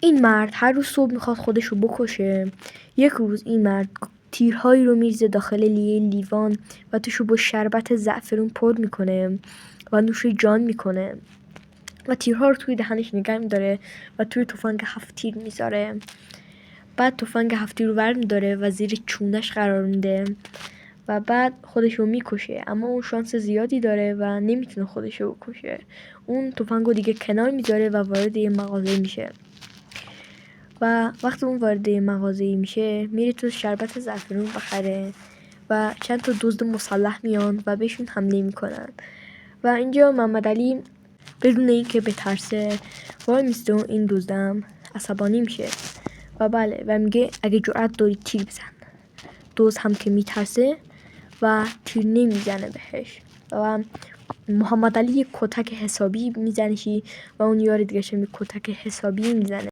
این مرد هر روز صبح میخواد خودشو بکشه. یک روز این مرد تیرهایی رو میریزه داخل لیوان و توشو با شربت زعفرون پر میکنه و نوش جان میکنه و تیرها رو توی دهنش نگه میداره و توی تفنگ 7 تیر میذاره. بعد تفنگ 7 تیر رو برمیداره و زیر چونش قرار میده و بعد خودشو میکشه. اما اون شانس زیادی داره و نمیتونه خودشو بکشه. اون تفنگو دیگه کنار میذاره و وارد یه مغازه میشه و وقتی اون وارد یه مغازه میشه میره تو شربت زعفرون بخره و چند تا دزد مسلح میان و بهشون حمله میکنن و اینجا محمد علی بدون اینکه بترسه وای میسته و این دزدم عصبانی میشه و بله و میگه اگه جرأت داری تیر بزن. دزد هم که میترسه و تیر نمیزنه بهش و محمد علی یک کتک حسابی میزنشی و اون یار دیگه یک کتک حسابی میزنه.